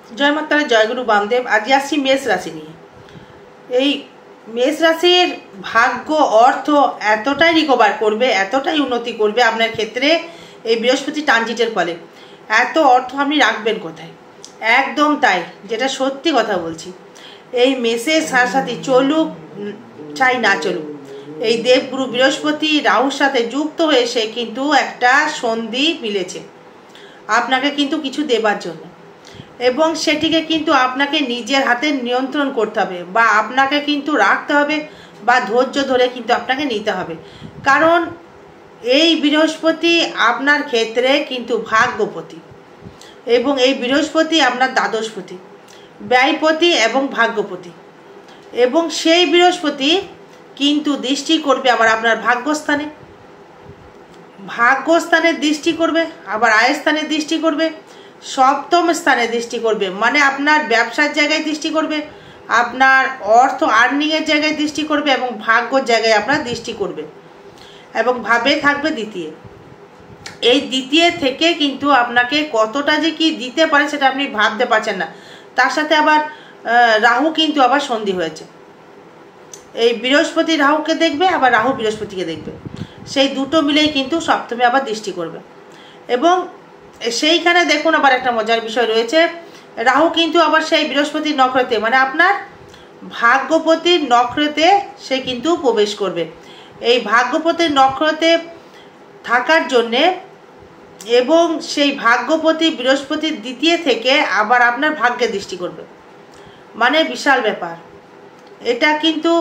जय माता जय गुरु बामदेव। आज आसছি मेष राशि নিয়ে। এই মেষ রাশির ভাগ্য অর্থ এতটাই রিকভার করবে, এতটাই উন্নতি করবে আপনার ক্ষেত্রে এই বৃহস্পতি ট্রানজিটের ফলে। এত অর্থ আপনি রাখবেন কোথায়? একদম তাই, যেটা সত্যি কথা বলছি। এই মেষের সাথে চলুক চাই না চলুক, এই দেবগুরু বৃহস্পতি রাহুর সাথে যুক্ত হয়ে সে কিন্তু একটা সন্ধি মিলেছে আপনাকে কিন্তু কিছু দেবার জন্য, এবং সেটিকে কিন্তু আপনাকে নিজের হাতে নিয়ন্ত্রণ করতে হবে বা আপনাকে কিন্তু রাখতে হবে বা ধৈর্য ধরে কিন্তু আপনাকে নিতে হবে। কারণ এই বৃহস্পতি আপনার ক্ষেত্রে কিন্তু ভাগ্যপতি, এবং এই বৃহস্পতি আপনার দ্বাদশপতি, ব্যয়পতি এবং ভাগ্যপতি, এবং সেই বৃহস্পতি কিন্তু দৃষ্টি করবে আবার আপনার ভাগ্যস্থানে দৃষ্টি করবে, আবার আয়স্থানে দৃষ্টি করবে, সপ্তম স্থানে দৃষ্টি করবে, মানে আপনার ব্যবসার জায়গায় দৃষ্টি করবে, আপনার অর্থ আর্নিংয়ের জায়গায় দৃষ্টি করবে, এবং ভাগ্যর জায়গায় আপনার দৃষ্টি করবে, এবং ভাবে থাকবে দ্বিতীয়। এই দ্বিতীয় থেকে কিন্তু আপনাকে কতটা যে কি দিতে পারে সেটা আপনি ভাবতে পারছেন না। তার সাথে আবার রাহু কিন্তু আবার সন্ধি হয়েছে। এই বৃহস্পতি রাহুকে দেখবে, আবার রাহু বৃহস্পতিকে দেখবে, সেই দুটো মিলেই কিন্তু সপ্তমে আবার দৃষ্টি করবে। এবং সেইখানে দেখুন আবার একটা মজার বিষয় রয়েছে, রাহু কিন্তু আবার সেই বৃহস্পতির নক্ষত্রে, মানে আপনার ভাগ্যপতির নক্ষত্রে সে কিন্তু প্রবেশ করবে। এই ভাগ্যপতির নক্ষত্রে থাকার জন্যে, এবং সেই ভাগ্যপতি বৃহস্পতির দ্বিতীয় থেকে আবার আপনার ভাগ্যে দৃষ্টি করবে, মানে বিশাল ব্যাপার। এটা কিন্তু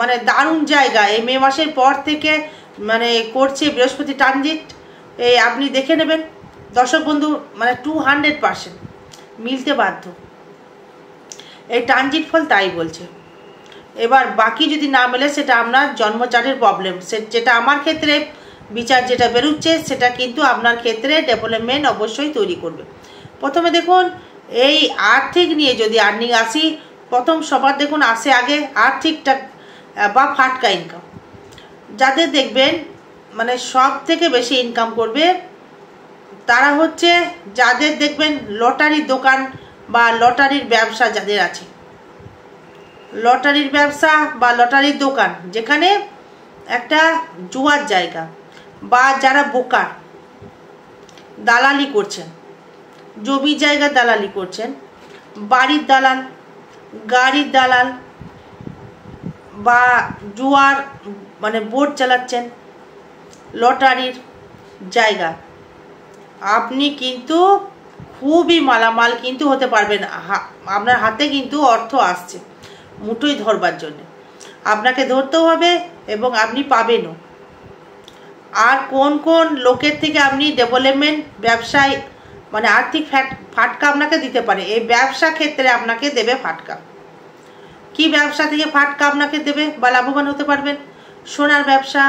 মানে দারুণ জায়গা। এই মে মাসের পর থেকে মানে করছে বৃহস্পতি ট্রানজিট। এই আপনি দেখে নেবেন দর্শক বন্ধু, মানে 200% মিলতে বাধ্য এই ট্রানজিট ফল, তাই বলছে। এবার বাকি যদি না মেলে সেটা আপনার জন্মচার্টের প্রবলেম, যেটা আমার ক্ষেত্রে বিচার যেটা বেরোচ্ছে সেটা কিন্তু আপনার ক্ষেত্রে ডেভেলপমেন্ট অবশ্যই তৈরি করবে। প্রথমে দেখুন এই আর্থিক নিয়ে যদি আর্নিং আসি, প্রথম সবার দেখুন আসে আগে আর্থিকটা বা ফাটকা ইনকাম। যাদের দেখবেন মানে সব থেকে বেশি ইনকাম করবে তারা হচ্ছে যাদের দেখবেন লটারির দোকান বা লটারির ব্যবসা যাদের আছে, লটারির ব্যবসা বা লটারির দোকান, যেখানে একটা জুয়ার জায়গা, বা যারা বোকার দালালি করছেন, জমি জায়গা দালালি করছেন, বাড়ির দালাল, গাড়ির দালাল, বা জুয়ার মানে বোর্ড চালাচ্ছেন, লটারির জায়গা, আপনি কিন্তু খুবই মালামাল কিন্তু হতে পারবেন। আপনার হাতে কিন্তু অর্থ আসছে মুঠোই ধরবার জন্য, আপনাকে ধরতেও হবে এবং আপনি পাবেনও। আর কোন কোন লোকের থেকে আপনি ডেভেলপমেন্ট ব্যবসায় মানে আর্থিক ফাটকা আপনাকে দিতে পারে, এই ব্যবসা ক্ষেত্রে আপনাকে দেবে ফাটকা। কি ব্যবসা থেকে ফাটকা আপনাকে দেবে বা লাভবান হতে পারবেন? সোনার ব্যবসা,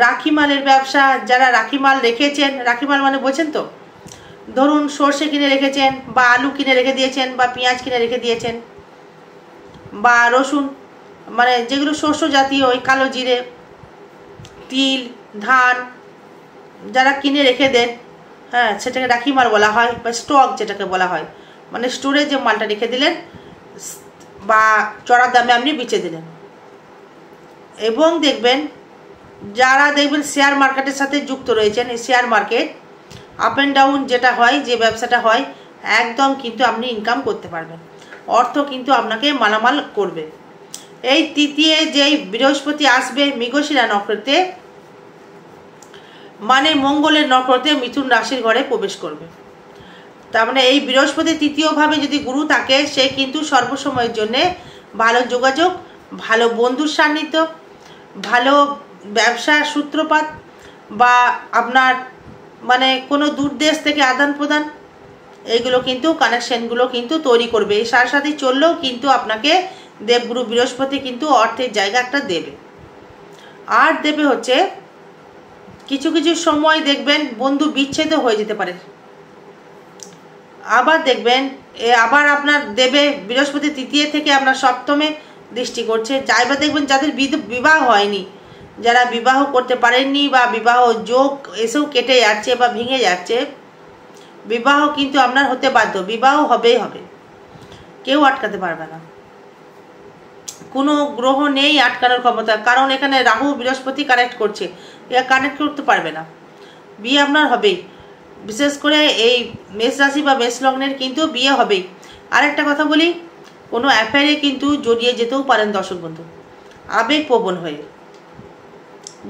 রাখি মালের ব্যবসা, যারা রাখি মাল রেখেছেন, রাখি মাল মানে বোঝেন তো, ধরুন সর্ষে কিনে রেখেছেন, বা আলু কিনে রেখে দিয়েছেন, বা পেঁয়াজ কিনে রেখে দিয়েছেন, বা রসুন, মানে যেগুলো শস্য জাতীয়, ওই কালো জিরে, তিল, ধান যারা কিনে রেখে দেন, হ্যাঁ সেটাকে রাখি মাল বলা হয়, বা স্টক যেটাকে বলা হয়, মানে স্টোরে যে মালটা রেখে দিলেন বা চড়া দামে আপনি বেচে দিলেন। এবং দেখবেন যারা দেখবেন শেয়ার মার্কেটের সাথে যুক্ত রয়েছেন, এই share market up and down যেটা হয়, যে ব্যবসাটা হয়, একদম কিন্তু আপনি ইনকাম করতে পারবেন, অর্থ কিন্তু আপনাকে মালামাল করবে। এই তৃতীয় যেই বৃহস্পতি আসবে মৃগশিরা নক্ষত্রে, মানে মঙ্গলের নক্ষত্রে মিথুন রাশির ঘরে প্রবেশ করবে। তার মানে এই বৃহস্পতি তৃতীয়ভাবে যদি গুরু থাকে, সে কিন্তু সর্বসময়ের জন্যে ভালো যোগাযোগ, ভালো বন্ধুর সান্নিধ্য, ভালো ব্যবসার সূত্রপাত, বা আপনার মানে কোনো দূর দেশ থেকে আদান প্রদান, এইগুলো কিন্তু কানেকশনগুলো কিন্তু তৈরি করবে। এই সাথে চললেও কিন্তু আপনাকে দেবগুরু বৃহস্পতি কিন্তু অর্থের জায়গা একটা দেবে। আর দেবে হচ্ছে কিছু কিছু সময় দেখবেন বন্ধু বিচ্ছেদও হয়ে যেতে পারে। আবার দেখবেন আবার আপনার দেবে বৃহস্পতি তৃতীয় থেকে আপনার সপ্তমে দৃষ্টি করছে। যাইবার দেখবেন যাদের বিবাহ হয়নি, যারা বিবাহ করতে পারেননি, বা বিবাহ যোগ এসেও কেটে যাচ্ছে বা ভেঙে যাচ্ছে, বিবাহ কিন্তু আপনার হতে বাধ্য, বিবাহ হবেই হবে, কেউ আটকাতে পারবে না, কোনো গ্রহ নেই আটকানোর ক্ষমতা, কারণ এখানে রাহু বৃহস্পতি কানেক্ট করছে, এরা কানেক্ট করতে পারবে না, বিয়ে আপনার হবেই। বিশেষ করে এই মেষ রাশি বা মেষ লগ্নের কিন্তু বিয়ে হবেই। আরেকটা কথা বলি, কোনো অ্যাফেয়ারে কিন্তু জড়িয়ে যেতেও পারেন দর্শক বন্ধু, আবেগপ্রবণ হয়ে।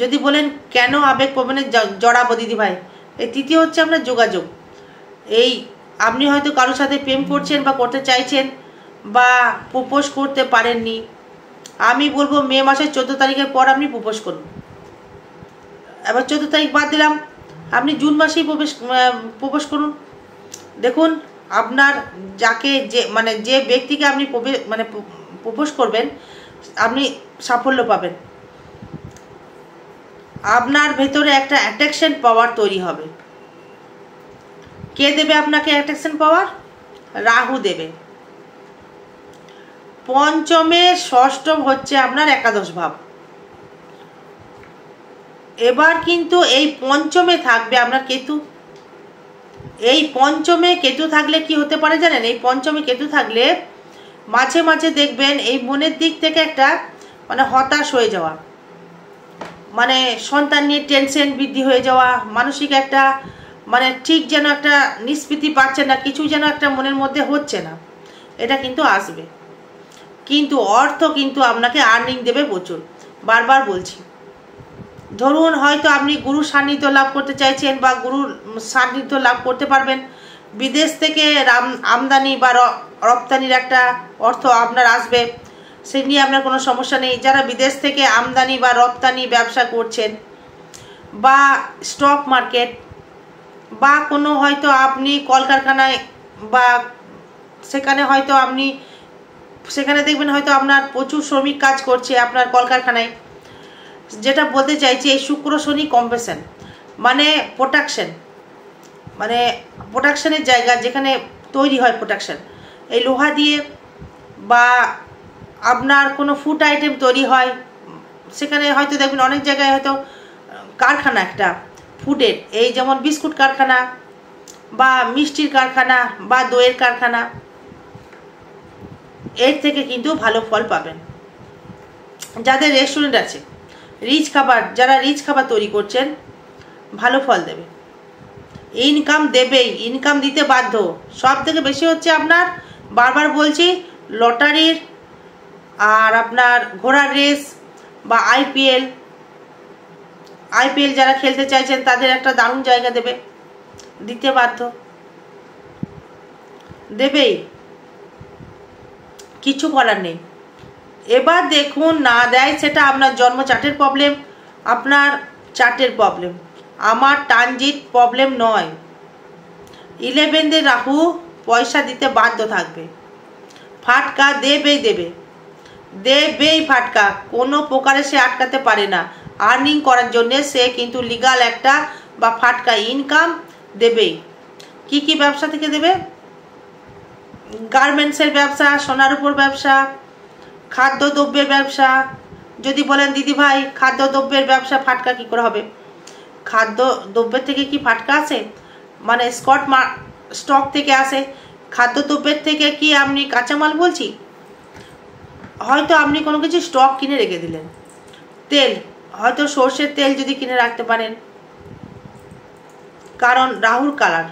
যদি বলেন কেন আবেগপ্রবণে জড়াবো দিদি ভাই, এই তৃতীয় হচ্ছে আপনার যোগাযোগ। এই আপনি হয়তো কারোর সাথে প্রেম করছেন বা করতে চাইছেন বা প্রপোজ করতে পারেননি, আমি বলবো মে মাসের 14 তারিখের পর আপনি প্রপোজ করুন। এবার 14 তারিখ বাদ দিলাম, আপনি জুন মাসেই প্রপোজ করুন। দেখুন আপনার যাকে যে ব্যক্তিকে আপনি প্রপোজ করবেন, আপনি সাফল্য পাবেন। আপনার ভেতরে একটা অ্যাট্রাকশন পাওয়ার তৈরি হবে। কে দেবে আপনাকে অ্যাট্রাকশন পাওয়ার? রাহু দেবে। পঞ্চমে ষষ্ঠম হচ্ছে আপনার একাদশ ভাব। এবার কিন্তু এই পঞ্চমে থাকবে আপনার কেতু। এই পঞ্চমে কেতু থাকলে কি হতে পারে জানেন? এই পঞ্চমে কেতু থাকলে মাঝে মাঝে দেখবেন এই মনের দিক থেকে একটা হতাশ হয়ে যাওয়া, সন্তান নিয়ে টেনশন বৃদ্ধি হয়ে যাওয়া, মানসিক একটা ঠিক যেন একটা নিষ্পৃতি পাচ্ছে না, কিছু যেন একটা মনের মধ্যে হচ্ছে না, এটা কিন্তু আসবে। কিন্তু অর্থ কিন্তু আপনাকে আর্নিং দেবে প্রচুর। বারবার বলছি, ধরুন হয়তো আপনি গুরুর সান্নিধ্য লাভ করতে চাইছেন বা গুরুর সান্নিধ্য লাভ করতে পারবেন, বিদেশ থেকে আমদানি বা রপ্তানির একটা অর্থ আপনার আসবে, সে নিয়ে আপনার কোনো সমস্যা নেই। যারা বিদেশ থেকে আমদানি বা রপ্তানি ব্যবসা করছেন বা স্টক মার্কেট বা কোনো হয়তো আপনি কলকারখানায় বা সেখানে দেখবেন হয়তো আপনার প্রচুর শ্রমিক কাজ করছে আপনার কলকারখানায়। যেটা বলতে চাইছি, এই শুক্র শনি কম্পেশন প্রোডাকশনের জায়গা যেখানে তৈরি হয় প্রোডাকশন, এই লোহা দিয়ে বা আপনার কোনো ফুড আইটেম তৈরি হয়, সেখানে হয়তো দেখবেন অনেক জায়গায় হয়তো কারখানা একটা ফুডের, এই যেমন বিস্কুট কারখানা বা মিষ্টির কারখানা বা দইয়ের কারখানা, এর থেকে কিন্তু ভালো ফল পাবেন। যাদের রেস্টুরেন্ট আছে, যারা রিচ খাবার তৈরি করছেন, ভালো ফল দেবে, ইনকাম দেবেই, ইনকাম দিতে বাধ্য। সব থেকে বেশি হচ্ছে আপনার, বারবার বলছি, লটারির আর আপনার ঘোড়ার রেস বা আইপিএল যারা খেলতে চাইছেন তাদের একটা দারুণ জায়গা দেবে, দিতে বাধ্য, দেবেই, কিছু করার নেই। এবার দেখুন না দেয়, সেটা আপনার জন্ম চার্টের প্রবলেম, আপনার চার্টের প্রবলেম, আমার ট্রানজিট প্রবলেম নয়। 11 রাহু পয়সা দিতে বাধ্য থাকবে, ফাটকা দেবেই ফাটকা, কোনো প্রকারে সে আটকাতে পারে না। আর্নিং করার জন্যে সে কিন্তু লিগাল একটা বা ফাটকা ইনকাম দেবেই। কি ব্যবসা থেকে দেবে? গার্মেন্টসের ব্যবসা, সোনার উপর ব্যবসা, খাদ্যদ্রব্যের ব্যবসা। যদি বলেন দিদি ভাই খাদ্যদ্রব্যের ব্যবসা ফাটকা কি করে হবে? খাদ্যদ্রব্যের থেকে কি ফাটকা আছে? স্টক থেকে আসে। খাদ্যদ্রব্যের থেকে কি আপনি কাঁচামাল বলছি? হয়তো আপনি কোনো কিছু স্টক কিনে রেখে দিলেন, তেল, হয়তো সর্ষের তেল যদি কিনে রাখতে পারেন, কারণ রাহুর কালার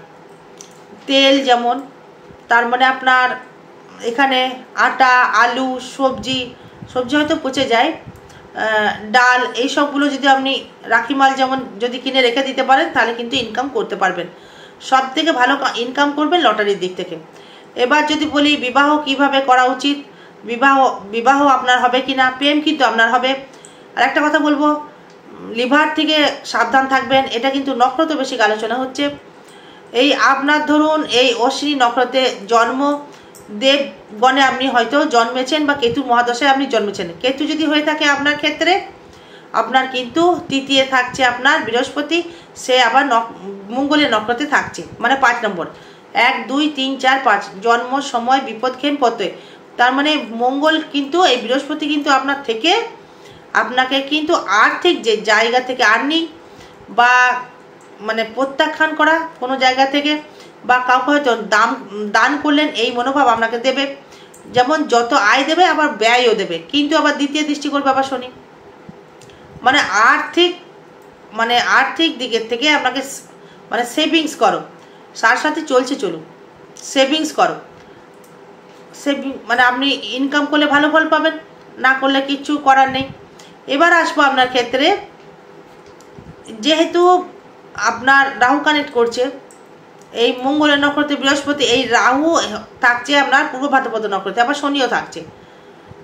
তেল যেমন, তার আপনার এখানে আটা, আলু, সবজি হয়তো পচে যায়, ডাল, এই সবগুলো যদি আপনি রাখি মাল যেমন যদি কিনে রেখে দিতে পারেন, তাহলে কিন্তু ইনকাম করতে পারবেন। সব থেকে ভালো ইনকাম করবেন লটারির দিক থেকে। এবার যদি বলি বিবাহ কিভাবে করা উচিত, বিবাহ আপনার হবে কি না, প্রেম কিন্তু আপনার হবে। আর একটা কথা বলবো, লিভার থেকে সাবধান থাকবেন। এটা কিন্তু নক্ষত্র বেশি আলোচনা হচ্ছে। এই আপনার ধরুন এই অশ্বিনী নক্ষত্রে জন্ম দেবগণে আপনি হয়তো জন্মেছেন বা কেতু মহাদশায় আপনি জন্মেছেন। কেতু যদি হয়ে থাকে আপনার ক্ষেত্রে, আপনার কিন্তু তৃতীয় থাকছে আপনার বৃহস্পতি, সে আবার মঙ্গলের নক্ষত্রে থাকছে, 5 নম্বর, 1, 2, 3, 4, 5 জন্ম সময় বিপদক্ষেম প্রত্যয়। তার মঙ্গল কিন্তু এই বৃহস্পতি কিন্তু আপনাকে কিন্তু আর্থিক যে জায়গা থেকে আর্নিং বা প্রত্যাখ্যান করা কোনো জায়গা থেকে, বা কাউকে হয়তো দান করলেন, এই মনোভাব আপনাকে দেবে। যেমন যত আয় দেবে আবার ব্যয়ও দেবে, কিন্তু আবার দ্বিতীয় দৃষ্টি করবে আবার শনি। মানে আর্থিক দিকের থেকে আপনাকে মানে সেভিংস করো, তার সাথে চলছে চলুন, সেভিংস করো। মানে আপনি ইনকাম করলে ভালো ফল পাবেন, না করলে কিচ্ছু করার নেই। এবার আসবো আপনার ক্ষেত্রে, যেহেতু আপনার রাহু কানেক্ট করছে এই মঙ্গলের নক্ষত্রে, বৃহস্পতি, এই রাহু থাকছে আপনার পূর্ব ভাদ্রপদ নক্ষত্রে, আবার শনিও থাকছে।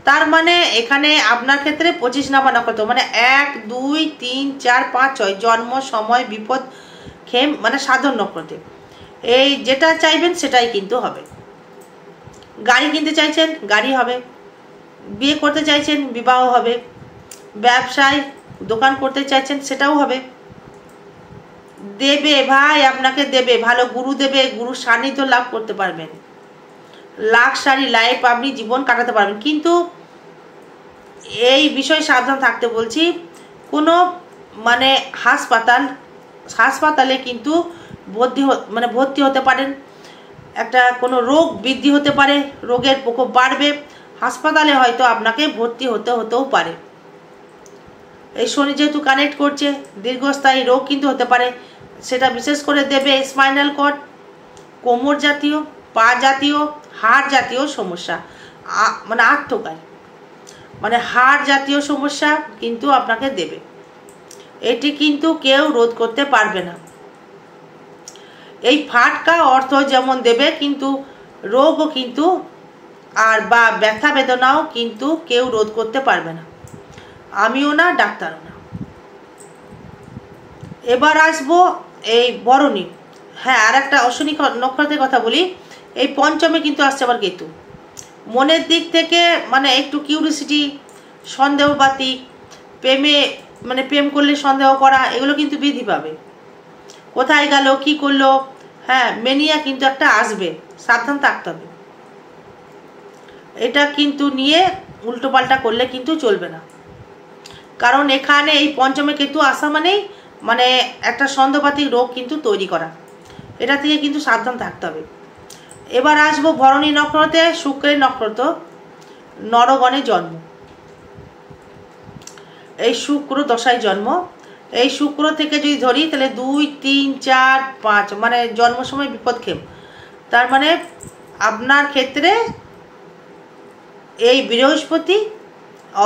তার মানে এখানে আপনার ক্ষেত্রে 25 নাম্বার নক্ষত্র, মানে 1, 2, 3, 4, 5, 6 জন্ম, সময়, বিপদ, ক্ষেম, মানে সাধন নক্ষত্রে। এই যেটা চাইবেন সেটাই কিন্তু হবে। গাড়ি কিনতে চাইছেন, গাড়ি হবে। বিয়ে করতে চাইছেন, বিবাহ হবে। ব্যবসায় দোকান করতে চাইছেন, সেটাও হবে। দেবে ভাই, আপনাকে দেবে, ভালো গুরু দেবে, গুরুর সান্নিধ্য লাভ করতে পারবেন, লাক্সারি লাইফ আপনি জীবন কাটাতে পারবেন। কিন্তু এই বিষয়ে সাবধান থাকতে বলছি, কোনো মানে হাসপাতালে কিন্তু ভর্তি হতে পারেন, একটা কোনো রোগ বৃদ্ধি হতে পারে, রোগের প্রকোপ বাড়বে, হাসপাতালে হয়তো আপনাকে ভর্তি হতেও পারে। এই শনি যেহেতু কানেক্ট করছে, দীর্ঘস্থায়ী রোগ কিন্তু হতে পারে। সেটা বিশেষ করে দেবে স্পাইনাল কর্ড, কোমর জাতীয়, পা জাতীয়, হাড় জাতীয় সমস্যা, মানে আত্মকায়, মানে হাড় জাতীয় সমস্যা কিন্তু আপনাকে দেবে। এটি কিন্তু কেউ রোধ করতে পারবে না। এই ফাটকা অর্থ যেমন দেবে, কিন্তু রোগও কিন্তু বা ব্যথা বেদনাও কিন্তু কেউ রোধ করতে পারবে না, আমিও না, ডাক্তারও না। এবার আসবো এই বরণী। হ্যাঁ, আর একটা অশ্বনী নক্ষত্রের কথা বলি। এই পঞ্চমে কিন্তু আসছে আবার কেতু। মনের দিক থেকে মানে একটু কিউরিসিটি, সন্দেহবাতি, প্রেম করলে সন্দেহ করা, এগুলো কিন্তু বৃদ্ধি পাবে। কোথায় গেল, কি করলো, হ্যাঁ, মেনিয়া কিন্তু একটা আসবে, সাবধান থাকতে হবে। এটা কিন্তু নিয়ে উল্টোপাল্টা করলে কিন্তু চলবে না, কারণ এখানে এই পঞ্চমে কেতু আসা মানে একটা সন্দেহবাতিক রোগ কিন্তু তৈরি করা, এটা থেকে কিন্তু সাবধান থাকতে হবে। এবার আসবো ভরণী নক্ষত্রে, শুক্রের নক্ষত্র, নরগণে জন্ম। এই শুক্র দশায় জন্ম। এই শুক্র থেকে যদি ধরি তাহলে 2, 3, 4, 5 মানে জন্ম সময় বিপদক্ষেম। তার মানে আপনার ক্ষেত্রে এই বৃহস্পতি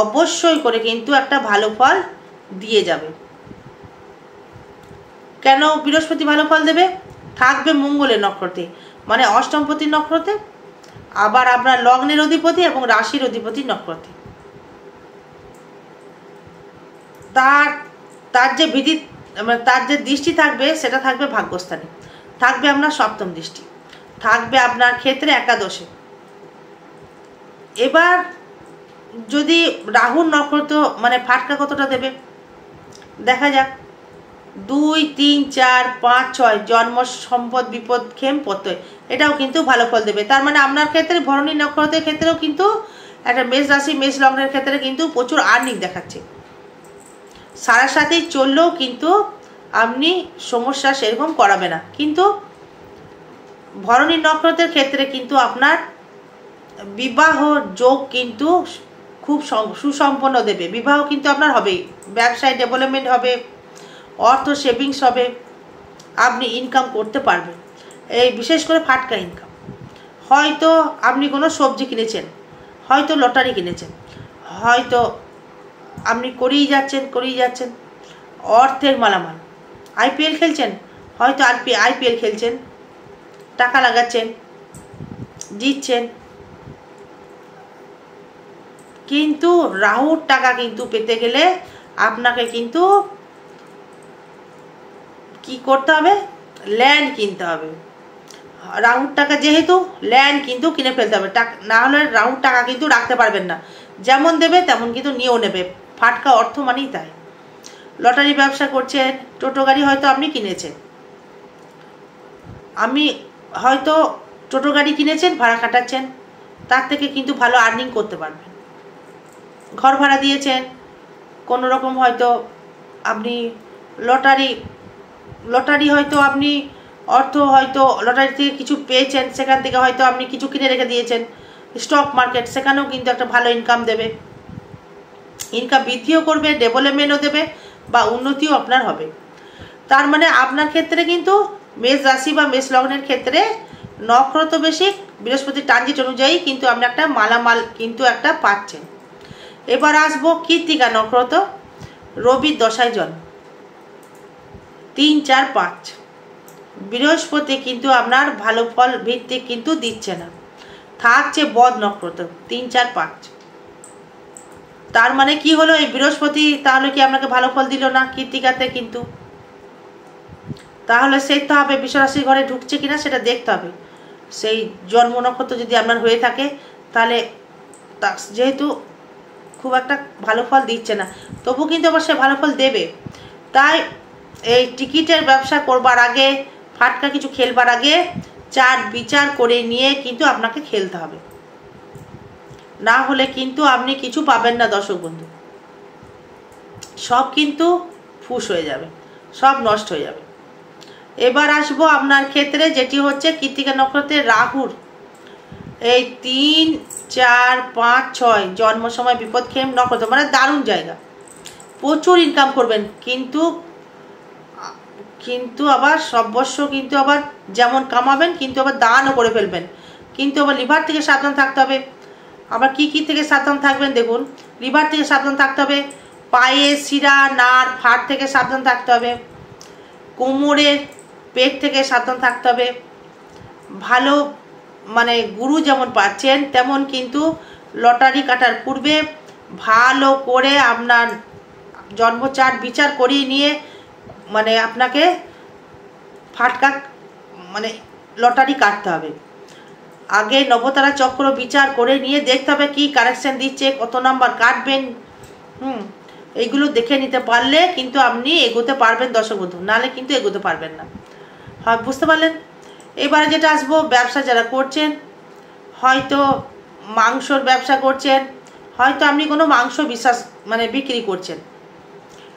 অবশ্যই করে কিন্তু একটা ভালো ফল দিয়ে যাবে। কেন বৃহস্পতি ভালো ফল দেবে? থাকবে মঙ্গলের নক্ষত্রে, মানে অষ্টমপতি নক্ষত্রে, আবার আপনার লগ্নের অধিপতি এবং রাশির অধিপতি নক্ষত্রে। তার যে দৃষ্টি থাকবে সেটা থাকবে ভাগ্যস্থানে, থাকবে আপনার সপ্তম দৃষ্টি, থাকবে আপনার ক্ষেত্রে একাদশে। এবার যদি রাহুর নক্ষত্র মানে ফাটকা কতটা দেবে দেখা যাক। 2, 3, 4, 5, 6 জন্ম, সম্পদ, বিপদ, ক্ষেম, প্রত্যয়, এটাও কিন্তু ভালো ফল দেবে। তার মানে আপনার ক্ষেত্রে ভরণী নক্ষত্রের ক্ষেত্রেও কিন্তু একটা মেষ রাশি, মেষ লগ্নের ক্ষেত্রে কিন্তু প্রচুর আর্নিং দেখাচ্ছে। সারা সাথেই চললেও কিন্তু আপনি সমস্যা সেরকম করাবে না, কিন্তু ভরণী নক্ষত্রের ক্ষেত্রে কিন্তু আপনার বিবাহ যোগ কিন্তু খুব সুসম্পন্ন দেবে। বিবাহ কিন্তু আপনার হবেই, ব্যবসায় ডেভেলপমেন্ট হবে, অর্থ সেভিংস হবে, আপনি ইনকাম করতে পারবেন। এই বিশেষ করে ফাটকা ইনকাম। হয়তো আপনি কোনো সবজি কিনেছেন, হয়তো লটারি কিনেছেন, হয়তো আপনি করেই যাচ্ছেন অর্থের মালামাল। আইপিএল খেলছেন, হয়তো আইপিএল খেলছেন, টাকা লাগাচ্ছেন, জিতছেন, কিন্তু রাহুর টাকা কিন্তু পেতে গেলে আপনাকে কিন্তু কি করতে হবে? ল্যান্ড কিনতে হবে। রাহুর টাকা যেহেতু, ল্যান্ড কিন্তু কিনে ফেলতে হবে, না হলে রাহুর টাকা কিন্তু রাখতে পারবেন না, যেমন দেবে তেমন কিন্তু নিয়েও নেবে। ফাটকা অর্থ মানেই তাই। লটারি ব্যবসা করছেন, টোটো গাড়ি হয়তো আপনি কিনেছেন, হয়তো টোটো গাড়ি কিনেছেন, ভাড়া কাটাচ্ছেন, তার থেকে কিন্তু ভালো আর্নিং করতে পারবেন। ঘর ভাড়া দিয়েছেন, কোনো রকম হয়তো আপনি লটারি হয়তো আপনি অর্থ হয়তো লটারি থেকে কিছু পেয়েছেন, সেখান থেকে হয়তো আপনি কিছু কিনে রেখে দিয়েছেন। স্টক মার্কেট, সেখানেও কিন্তু একটা ভালো ইনকাম দেবে, ইনকাম বৃদ্ধিও করবে, ডেভেলপমেন্টও দেবে বা উন্নতিও আপনার হবে। তার মানে আপনার ক্ষেত্রে কিন্তু মেষ রাশি বা মেষ লগ্নের ক্ষেত্রে নক্ষত্র বেশি, বৃহস্পতির ট্রানজিট অনুযায়ী কিন্তু আপনি একটা মালামাল কিন্তু একটা পাচ্ছেন। এবার আসবো কৃত্তিকা নক্ষত্র, রবির দশায় জন্ম, 3, 4, 5। বৃহস্পতি কিন্তু আপনার ভালো ফল ভিত্তিক কিন্তু দিচ্ছে না, থাকছে বদ নক্ষত্র 3, 4, 5। তার মানে কি হলো, এই বৃহস্পতি তাহলে কি আপনাকে ভালো ফল দিল না কৃত্তিকাতে? কিন্তু তাহলে দেখতে হবে বিশ্বরাশির ঘরে ঢুকছে কিনা, সেটা দেখতে হবে। সেই জন্ম নক্ষত্র যদি আপনার হয়ে থাকে, তাহলে যেহেতু খুব একটা ভালো ফল দিচ্ছে না, তবু কিন্তু আবার সে ভালো ফল দেবে। তাই এই টিকিটের ব্যবসা করবার আগে, ফাটকা কিছু খেলবার আগে চার বিচার করে নিয়ে কিন্তু আপনাকে খেলতে হবে, না হলে কিন্তু আপনি কিছু পাবেন না দর্শক বন্ধু। সব কিন্তু ফুস হয়ে যাবে, সব নষ্ট হয়ে যাবে। এবার আসবো আপনার ক্ষেত্রে, যেটি হচ্ছে কৃত্তিকা নক্ষত্রের রাহুর এই 3, 4, 5, 6 জন্ম সময় বিপদক্ষেম নক্ষত্র, মানে দারুণ জায়গা, প্রচুর ইনকাম করবেন। কিন্তু আবার সর্বস্ব কিন্তু আবার যেমন কামাবেন, কিন্তু আবার দানও করে ফেলবেন। কিন্তু আবার লিভার থেকে সাবধান থাকতে হবে। আবার কি থেকে সাবধান থাকবেন দেখুন, লিভার থেকে সাবধান থাকতে হবে, পায়ের শিরা নার্ভ হাড় থেকে সাবধান থাকতে হবে, কোমরের পেট থেকে সাবধান থাকতে হবে। ভালো মানে গুরু যেমন পাচ্ছেন, তেমন কিন্তু লটারি কাটার পূর্বে ভালো করে আপনার জন্মচার্ট বিচার করিয়ে নিয়ে, মানে আপনাকে ফাটকা মানে লটারি কাটতে হবে। আগে নবতারা চক্র বিচার করে নিয়ে দেখতে হবে কি কারেকশন দিচ্ছে, কত নাম্বার কাটবেন, এইগুলো দেখে নিতে পারলে কিন্তু আপনি এগোতে পারবেন দর্শক বন্ধু, নাহলে কিন্তু এগোতে পারবেন না। হয় বুঝতে পারলেন? এবারে যেটা আসবো, ব্যবসা যারা করছেন, হয়তো মাংসর ব্যবসা করছেন, হয়তো আপনি কোনো মাংস বিক্রি করছেন,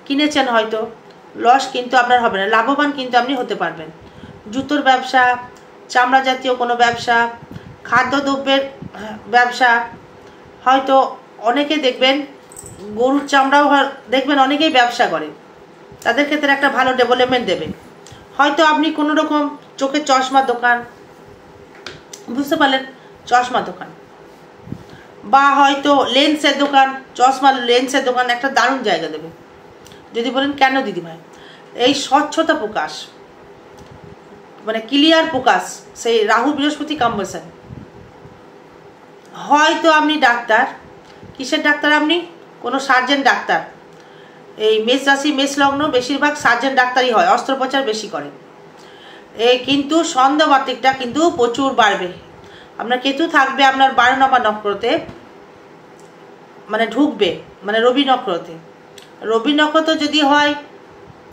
কিনেছেন, হয়তো লস কিন্তু আপনার হবে না, লাভবান কিন্তু আপনি হতে পারবেন। জুতোর ব্যবসা, চামড়া জাতীয় কোনো ব্যবসা, খাদ্যদ্রব্যের ব্যবসা, হয়তো অনেকে দেখবেন গরুর চামড়াও দেখবেন অনেকেই ব্যবসা করে, তাদের ক্ষেত্রে একটা ভালো ডেভেলপমেন্ট দেবে। হয়তো আপনি কোনো রকম চোখের চশমার দোকান, বুঝতে পারলেন, চশমা দোকান, বা হয়তো লেন্সের দোকান, চশমার লেন্সের দোকান, একটা দারুণ জায়গা দেবে। যদি বলেন কেন দিদিভাই, এই স্বচ্ছতা প্রকাশ, মানে ক্লিয়ার প্রকাশ, সেই রাহু বৃহস্পতি কম্বিনেশন। হয়তো আপনি ডাক্তার, কিসের ডাক্তার? আপনি কোনো সার্জন ডাক্তার। এই মেষ রাশি মেষ লগ্ন বেশিরভাগ সার্জন ডাক্তারই হয়, অস্ত্রোপচার বেশি করে। কিন্তু সন্ধ্যা মাত্রিকটা কিন্তু প্রচুর বাড়বে। আপনার কেতু থাকবে আপনার 12 নম্বর নক্ষত্রে, মানে ঢুকবে, মানে রবি নক্ষত্রে। রবি নক্ষত্র যদি হয়,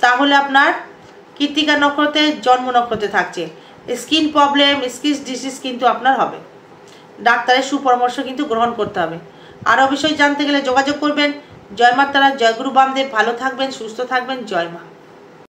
তাহলে আপনার কৃত্তিকা নক্ষত্রে জন্ম নক্ষত্রে থাকছে, স্কিন প্রবলেম, স্কিন ডিজিজ কিন্তু আপনার হবে। ডাক্তারের সুপরামর্শ কিন্তু গ্রহণ করতে হবে। আরও বিষয় জানতে গেলে যোগাযোগ করবেন। জয় মা তারা, জয় গুরু বামদেব। ভালো থাকবেন, সুস্থ থাকবেন, জয় মা।